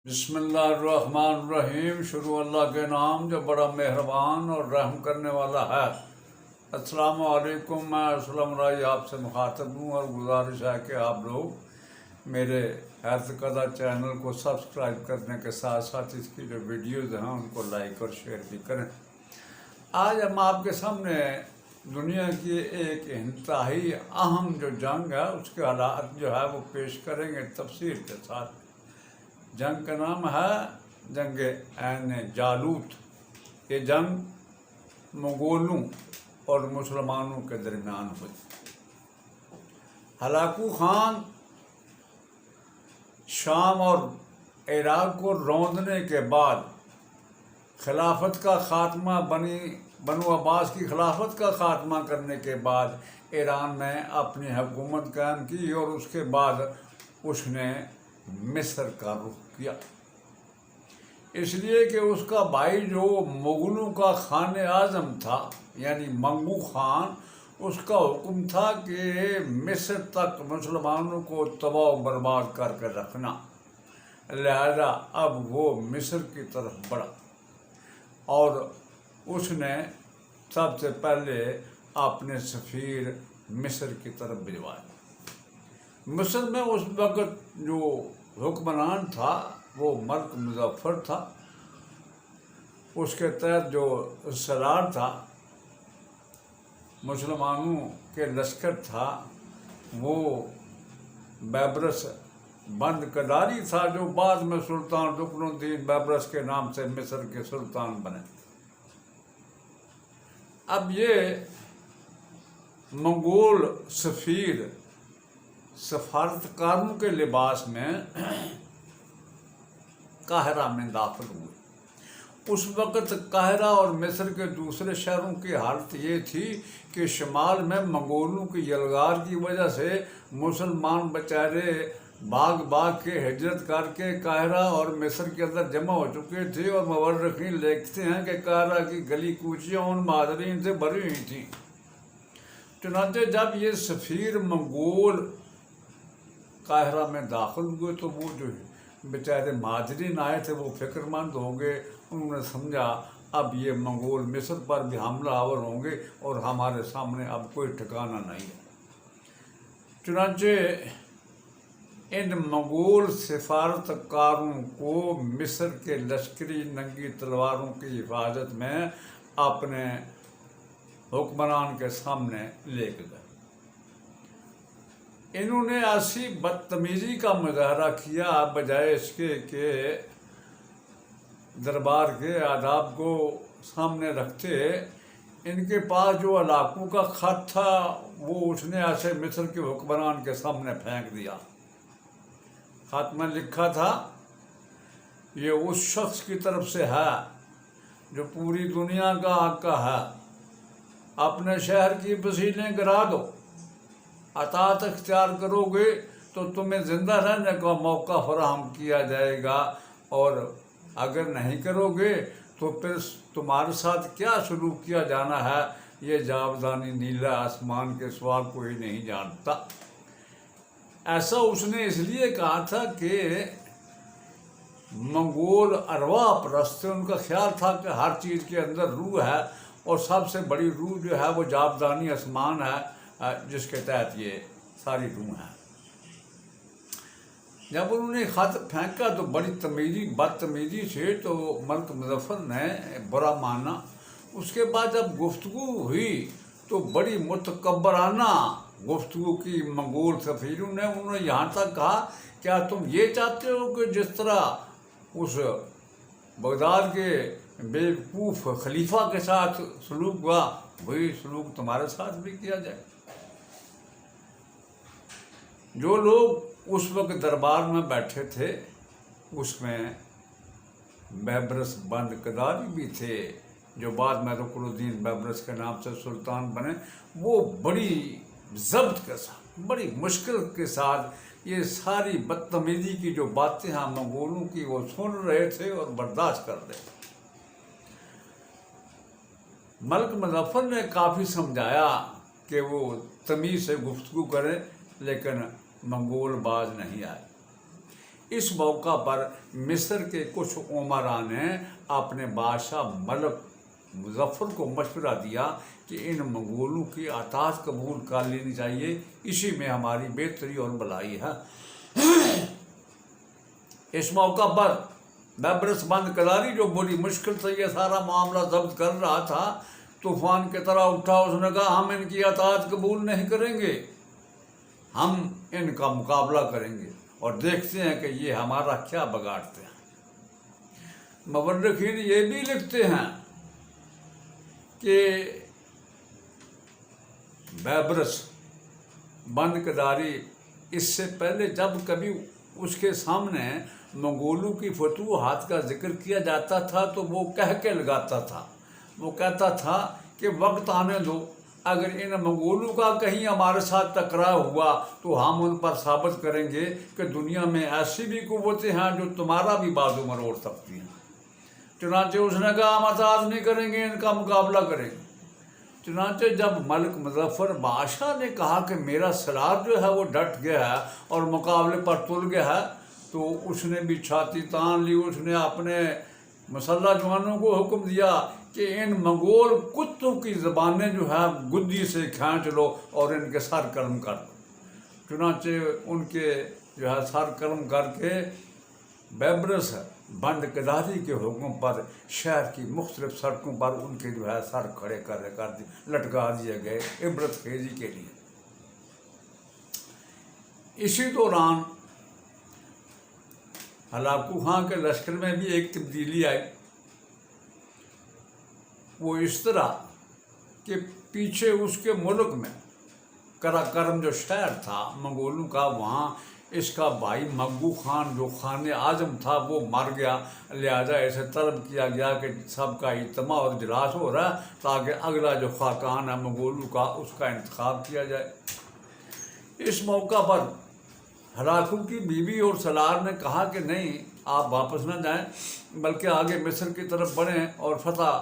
بسم اللہ الرحمن الرحیم۔ شروع اللہ کے نام جو بڑا مہربان اور رحم کرنے والا ہے۔ السلام علیکم، میں اسلم رائی آپ سے مخاطب ہوں اور گزارش ہے کہ آپ لوگ میرے حیرت قدہ چینل کو سبسکرائب کرنے کے ساتھ ساتھ اس کی جو ویڈیوز ہیں ان کو لائک اور شیئر بھی کریں۔ آج ہم آپ کے سامنے دنیا کی ایک انتہائی اہم جو جنگ ہے اس کے حالات جو ہے وہ پیش کریں گے تفصیل کے ساتھ۔ جنگ کا نام ہے جنگ عین جالوت۔ یہ جنگ مغولوں اور مسلمانوں کے درمیان ہوئی۔ ہلاکو خان شام اور عراق کو روندنے کے بعد خلافت کا خاتمہ بنو عباس کی خلافت کا خاتمہ کرنے کے بعد ایران میں اپنی حکومت قائم کی اور اس کے بعد اس نے مصر کا رخ کیا، اس لیے کہ اس کا بھائی جو مغلوں کا خان اعظم تھا یعنی منگو خان، اس کا حکم تھا کہ مصر تک مسلمانوں کو تباہ و برباد کر کے رکھنا، لہذا اب وہ مصر کی طرف بڑھا اور اس نے سب سے پہلے اپنے سفیر مصر کی طرف بھجوائے۔ مصر میں اس وقت جو حکمران تھا وہ ملک مظفر تھا، اس کے تحت جو سالار تھا مسلمانوں کے لشکر تھا وہ بیبرس بند کداری تھا، جو بعد میں سلطان رکن الدین بیبرس کے نام سے مصر کے سلطان بنے۔ اب یہ منگول سفیر سفارتکاروں کے لباس میں قاہرہ میں داخل ہوئے۔ اس وقت قاہرہ اور مصر کے دوسرے شہروں کی حالت یہ تھی کہ شمال میں منگولوں کی یلغار کی وجہ سے مسلمان بیچارے بھاگ کے ہجرت کر کے قاہرہ اور مصر کے اندر جمع ہو چکے تھے، اور مورخین لکھتے ہیں کہ قاہرہ کی گلی کوچیاں ان مہاجرین سے بھری ہوئی تھیں۔ چنانچہ جب یہ سفیر منگول قاہرہ میں داخل ہوئے تو وہ جو بیچارے مہاجرین آئے تھے وہ فکر مند ہو گئے۔ انہوں نے سمجھا اب یہ منگول مصر پر بھی حملہ آور ہوں گے اور ہمارے سامنے اب کوئی ٹھکانہ نہیں ہے۔ چنانچہ ان منگول سفارتکاروں کو مصر کے لشکری ننگی تلواروں کی حفاظت میں اپنے حکمران کے سامنے لے کے گئے۔ انہوں نے ایسی بدتمیزی کا مظاہرہ کیا بجائے اس کے کہ دربار کے آداب کو سامنے رکھتے، ان کے پاس جو علاقوں کا خط تھا وہ اس نے ایسے مصر کے حکمران کے سامنے پھینک دیا۔ خط میں لکھا تھا یہ اس شخص کی طرف سے ہے جو پوری دنیا کا آقا ہے، اپنے شہر کی فصیلیں گرا دو، اطاعت اختیار کرو گے تو تمہیں زندہ رہنے کا موقع فراہم کیا جائے گا، اور اگر نہیں کرو گے تو پھر تمہارے ساتھ کیا سلوک کیا جانا ہے یہ جاودانی نیلا آسمان کے سوا کوئی نہیں جانتا۔ ایسا اس نے اس لیے کہا تھا کہ منگول ارواح پرست، ان کا خیال تھا کہ ہر چیز کے اندر روح ہے اور سب سے بڑی روح جو ہے وہ جاودانی آسمان ہے جس کے تحت یہ ساری روح ہیں۔ جب انہوں نے خط پھینکا تو بڑی بدتمیزی سے تو ملک مظفر نے برا مانا۔ اس کے بعد جب گفتگو ہوئی تو بڑی متکبرانہ گفتگو کی منگول سفیروں نے۔ انہوں نے یہاں تک کہا کیا تم یہ چاہتے ہو کہ جس طرح اس بغداد کے بیوقوف خلیفہ کے ساتھ سلوک ہوا وہی سلوک تمہارے ساتھ بھی کیا جائے؟ جو لوگ اس وقت دربار میں بیٹھے تھے اس میں بیبرس بند کداری بھی تھے، جو بعد میں رکن الدین بیبرس کے نام سے سلطان بنے۔ وہ بڑی ضبط کے ساتھ، بڑی مشکل کے ساتھ یہ ساری بدتمیزی کی جو باتیں ہیں منگولوں کی وہ سن رہے تھے اور برداشت کر رہے تھے۔ ملک مظفر نے کافی سمجھایا کہ وہ تمیز سے گفتگو کریں، لیکن منگول باز نہیں آئے۔ इस मौका पर मिस्र के कुछ उमरा ने अपने बादशाह मलक मुजफ्फर को मशवरा दिया कि इन मंगोलों की अताअत कबूल कर लेनी चाहिए, इसी में हमारी बेहतरी और भलाई है। इस मौका पर बैबरस बंद कदारी जो बड़ी मुश्किल से ये सारा मामला जब्त कर रहा था, तूफान की तरह उठा। उसने कहा हम इनकी अताअत कबूल नहीं करेंगे, हम इनका मुकाबला करेंगे और देखते हैं कि ये हमारा क्या बिगाड़ते हैं। मुवर्रिखीन ये भी लिखते हैं कि बैबरस बंद कदारी इससे पहले जब कभी उसके सामने मंगोलों की फतूहात का जिक्र किया जाता था तो वो कह के लगाता था, वो कहता था कि वक्त आने दो, अगर इन मंगोलों का कहीं हमारे साथ टकराव हुआ तो हम उन पर साबित करेंगे कि दुनिया में ऐसी भी कुव्वतें हैं जो तुम्हारा भी बाजू मरोड़ सकती हैं। चुनांचे उसने कहा हम अताअत नहीं करेंगे, इनका मुकाबला करेंगे। चुनांचे जब मलिक मुजफ्फर बादशाह ने कहा कि मेरा सलार जो है वो डट गया है और मुकाबले पर तुल गया है, तो उसने भी छाती तान ली। उसने अपने मुसल्लह जवानों को हुक्म दिया कि इन मंगोल कुत्तों की ज़बानें जो है गुद्दी से खींच लो और इनके सर कर्म कर दो। चुनांचे उनके जो है सर कर्म करके बैबरस बंद कदारी के हुक्म पर शहर की मुख्तलिफ सड़कों पर उनके जो है सर खड़े कर लटका दिए गए इबरत खेजी के लिए। इसी दौरान हलाकू खां के लश्कर में भी एक तब्दीली आई। वो इस तरह कि पीछे उसके मुल्क में कराकरम जो शहर था मंगोलों का, वहाँ इसका भाई मग्गू खान जो खान आजम था वो मर गया। लिहाजा ऐसे तलब किया गया कि सबका इज्तिमा और इजलास हो रहा है ताकि अगला जो खाकान है मंगोलों का उसका इंतखाब किया जाए। इस मौका पर हलाकू की बीवी और सलार ने कहा कि नहीं, आप वापस न जाएं, बल्कि आगे मिस्र की तरफ बढ़ें और फतह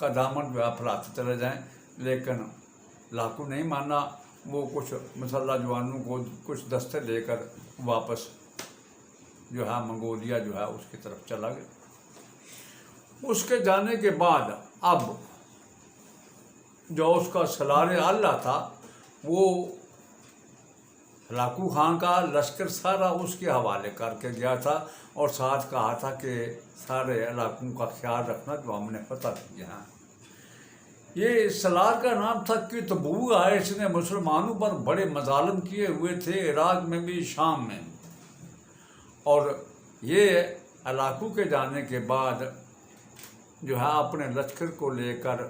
का दामन जो है फैलाते चले जाएं। लेकिन लाकू नहीं माना। वो कुछ मुसल्लह जवानों को कुछ दस्ते लेकर वापस जो है मंगोलिया जो है उसकी तरफ चला गया। उसके जाने के बाद अब जो उसका सलार आला था वो हलाकू खां का लश्कर सारा उसके हवाले करके गया था और साथ कहा था कि सारे इलाकों का ख्याल रखना जो हमने पता किया है। ये सलार का नाम था कि तबूआ है। इसने मुसलमानों पर बड़े मजालिम किए हुए थे, इराक में भी शाम में। और ये इलाकों के जाने के बाद जो है अपने लश्कर को लेकर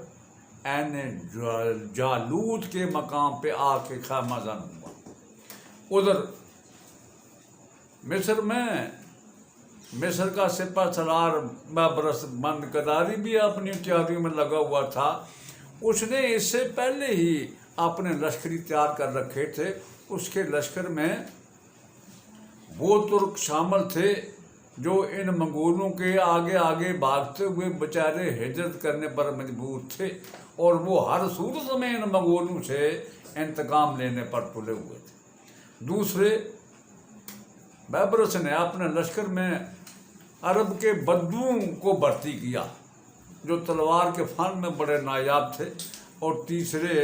ऐन जालूद के मकाम पे आके खैमाजन हुआ। उधर मिस्र में मिस्र का सिपा सलार बैबरस बंद कदारी भी अपनी तैयारी में लगा हुआ था। उसने इससे पहले ही अपने लश्करी तैयार कर रखे थे। उसके लश्कर में वो तुर्क शामिल थे जो इन मंगोलों के आगे आगे भागते हुए बेचारे हिजरत करने पर मजबूर थे और वो हर सूरत में इन मंगोलों से इंतकाम लेने पर तुले हुए थे। दूसरे, बैबरस ने अपने लश्कर में अरब के बद्दुओं को भर्ती किया जो तलवार के फन में बड़े नायाब थे। और तीसरे,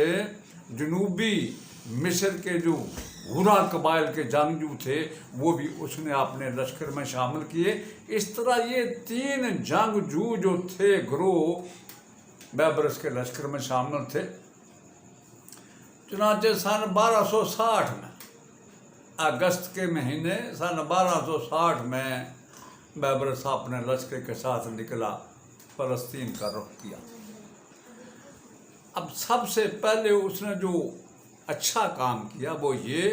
जनूबी मिस्र के जो हुरा कबाइल के जंगजू थे वो भी उसने अपने लश्कर में शामिल किए। इस तरह ये 3 जंगजू जो थे गिरोह बैबरस के लश्कर में शामिल थे। चुनांचे सन 1260 में अगस्त के महीने सन 1260 में बैबरस अपने लश्कर के साथ निकला, फलस्तीन का रुख किया। अब सबसे पहले उसने जो अच्छा काम किया वो ये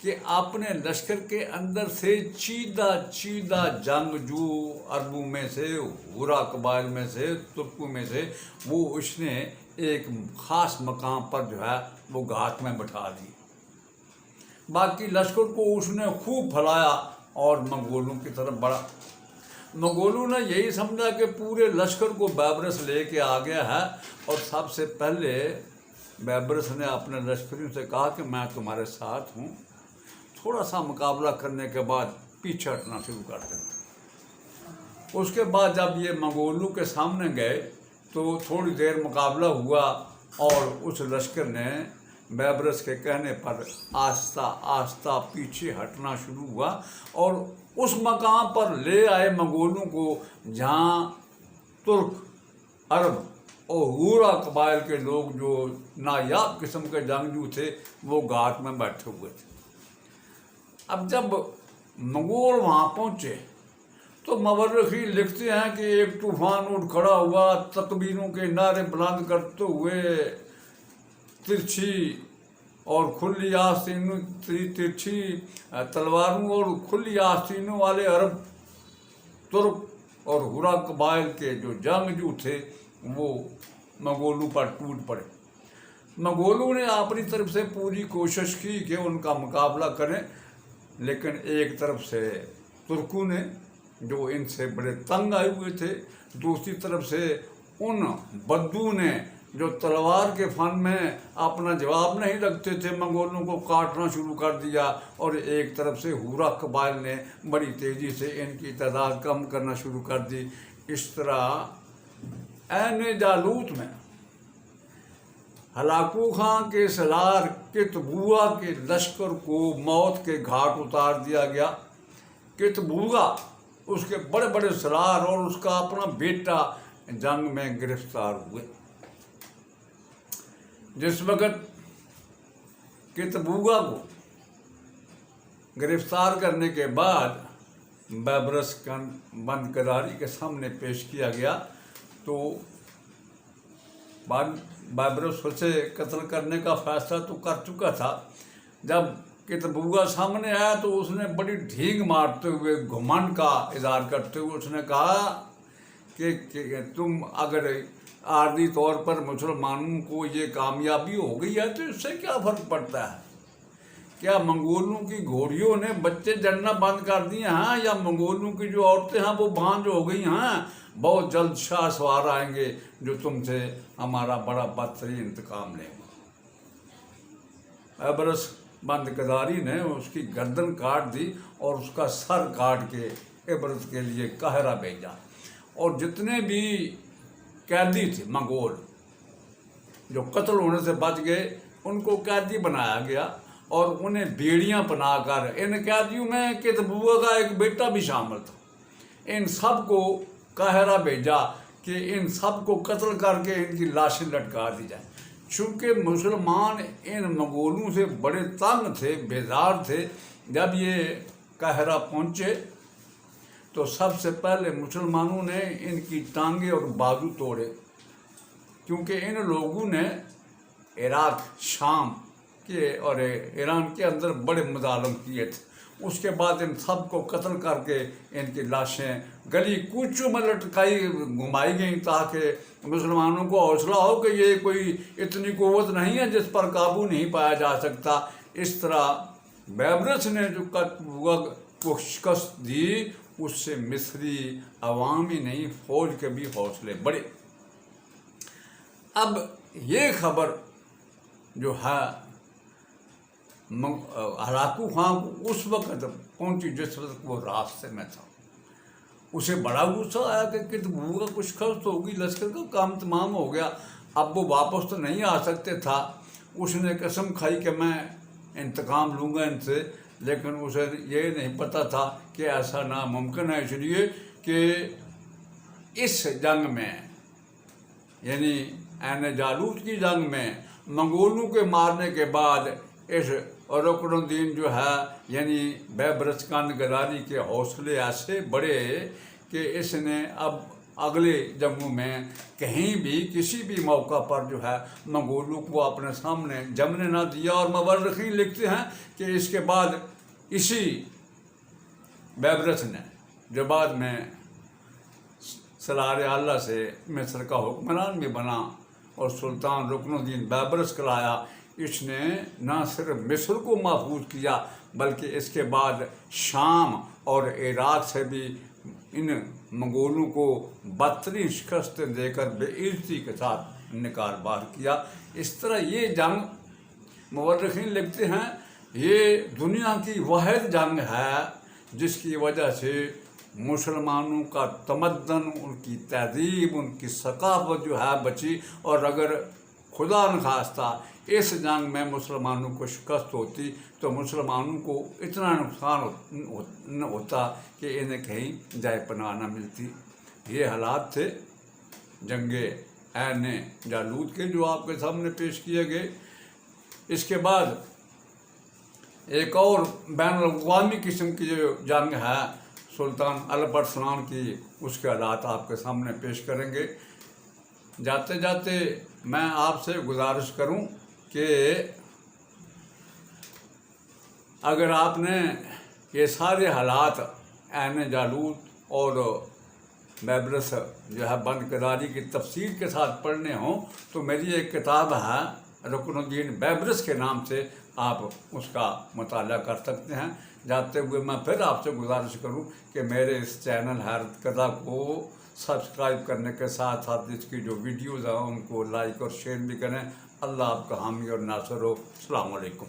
कि अपने लश्कर के अंदर से चीदा जंगजू अरबों में से, हुरा कबाइल में से, तुर्कों में से वो उसने एक ख़ास मकाम पर जो है वो घाट में बैठा दी। बाकी लश्कर को उसने खूब फैलाया और मंगोलों की तरफ बढ़ा। मंगोलों ने यही समझा कि पूरे लश्कर को बैबरस लेके आ गया है और सबसे पहले बैबरस ने अपने लश्करियों से कहा कि मैं तुम्हारे साथ हूँ। थोड़ा सा मुकाबला करने के बाद पीछे हटना शुरू कर देना। उसके बाद जब ये मंगोलों के सामने गए तो थोड़ी देर मुकाबला हुआ और उस लश्कर ने बैबरस के कहने पर आस्ता आस्ता पीछे हटना शुरू हुआ और उस मकाम पर ले आए मंगोलों को जहाँ तुर्क, अरब और हुरा कबाइल के लोग जो नायाब किस्म के जंगजू थे वो घाट में बैठे हुए थे। अब जब मंगोल वहाँ पहुँचे तो मवर्रखी लिखते हैं कि एक तूफान उठ खड़ा हुआ, तकबीरों के नारे बुलंद करते हुए तिरछी और खुली आस्तीनों तिरछी तलवारों और खुली आस्तीनों वाले अरब, तुर्क और हुरा कबाइल के जो जंगजू थे वो मंगोलों पर टूट पड़े। मंगोलों ने अपनी तरफ से पूरी कोशिश की कि उनका मुकाबला करें, लेकिन एक तरफ से तुर्कों ने जो इनसे बड़े तंग आए हुए थे, दूसरी तरफ से उन बद्दू ने जो तलवार के फन में अपना जवाब नहीं रखते थे मंगोलों को काटना शुरू कर दिया, और एक तरफ से हुरा कबाइल ने बड़ी तेज़ी से इनकी तादाद कम करना शुरू कर दी। इस तरह ऐन जालूत में हलाकू खां के सलार कितबुआ के लश्कर को मौत के घाट उतार दिया गया। कितबुआ उसके बड़े बड़े सलार और उसका अपना बेटा जंग में गिरफ्तार हुए। जिस वक़्त कितबुआ को गिरफ्तार करने के बाद बैबरस बंद कदारी के सामने पेश किया गया तो बैबरस उसे कत्ल करने का फैसला तो कर चुका था। जब कितबुआ सामने आया तो उसने बड़ी ढींग मारते हुए, घुमंड का इज़हार करते हुए उसने कहा कि तुम अगर आर्दी तौर पर मुसलमानों को ये कामयाबी हो गई है तो इससे क्या फ़र्क पड़ता है? क्या मंगोलों की घोड़ियों ने बच्चे जड़ना बंद कर दिए हैं, या मंगोलों की जो औरतें हैं वो बांझ हो गई हैं? बहुत जल्द शाह सवार आएंगे जो तुमसे हमारा बड़ा बदतरीन इंतकाम लेंगे। बैबरस बंद कदारी ने उसकी गर्दन काट दी और उसका सर काट के इबरत के लिए काहिरा भेजा, और जितने भी कैदी थे मंगोल जो कत्ल होने से बच गए उनको कैदी बनाया गया और उन्हें बेड़ियां बनाकर, इन कैदियों में कितबुआ का एक बेटा भी शामिल था, इन सब को काहिरा भेजा कि इन सब को कत्ल करके इनकी लाशें लटका दी जाए। चूँकि मुसलमान इन मंगोलों से बड़े तंग थे, बेजार थे, जब ये काहिरा पहुँचे तो सबसे पहले मुसलमानों ने इनकी टांगे और बाजू तोड़े, क्योंकि इन लोगों ने इराक, शाम के और ईरान के अंदर बड़े मजालम किए थे। उसके बाद इन सब को कत्ल करके इनकी लाशें गली कूचों में लटकाई घुमाई गई ताकि मुसलमानों को हौसला हो कि ये कोई इतनी कुव्वत नहीं है जिस पर काबू नहीं पाया जा सकता। इस तरह बैबरस ने जो कितबुआ को शिकस्त दी उससे मिस्री अवाम ही नहीं फौज के भी हौसले बढ़े। अब ये खबर जो है हलाकू खां को उस वक्त पहुंची जिस वक्त वो रास्ते में था। उसे बड़ा गुस्सा आया कि कितबुआ का कुछ खर्च होगी, लश्कर का काम तमाम हो गया, अब वो वापस तो नहीं आ सकते था। उसने कसम खाई कि मैं इंतकाम लूँगा इनसे, लेकिन उसे ये नहीं पता था कि ऐसा नामुमकिन है, इसलिए कि इस जंग में यानी ऐन जालूत की जंग में मंगोलों के मारने के बाद इस रुकनुद्दीन जो है यानी बैबरस गदारी के हौसले ऐसे बढ़े कि इसने अब अगले जंगों में कहीं भी किसी भी मौका पर जो है मंगोलों को अपने सामने जमने ना दिया। और मवर्रखीन लिखते हैं कि इसके बाद इसी बैबरस ने जो बाद में सलार आला से मिस्र का हुक्मरान भी बना और सुल्तान रुकनुद्दीन बैबरस कहलाया, इसने न सिर्फ मिस्र को महफूज किया बल्कि इसके बाद शाम और इराक से भी इन मंगोलों को बदतरीन शिकस्त देकर बेइज्जती के साथ निकाल बार किया। इस तरह ये जंग मवर्रखीन लिखते हैं ये दुनिया की वाहिद जंग है جس کی وجہ سے مسلمانوں کا تمدن، ان کی تہذیب، ان کی ثقافت جو ہے بچی. اور اگر خدا نخواستہ اس جنگ میں مسلمانوں کو شکست ہوتی تو مسلمانوں کو اتنا نقصان ہوتا کہ انہیں کہیں جائے پناہ نہ ملتی. یہ حالات تھے جنگ عین جالوت کے جو آپ کے سامنے پیش کیے گئے. اس کے بعد ایک اور بین الاقوامی قسم کی جو جنگ ہے سلطان الپ ارسلان کی، اس کے حالات آپ کے سامنے پیش کریں گے. جاتے جاتے میں آپ سے گزارش کروں کہ اگر آپ نے یہ سارے حالات عین جالوت اور بیبرس جو ہے بند کرداری کی تفصیل کے ساتھ پڑھنے ہوں تو میری ایک کتاب ہے رکن الدین بیبرس کے نام سے، آپ اس کا مطالعہ کر سکتے ہیں. جاتے ہوئے میں پھر آپ سے گزارش کروں کہ میرے اس چینل حیرت کردہ کو سبسکرائب کرنے کے ساتھ ساتھ اس کی جو ویڈیوز ہیں ان کو لائک اور شیئر بھی کریں. اللہ آپ کا حامی اور ناصر ہو. السلام علیکم.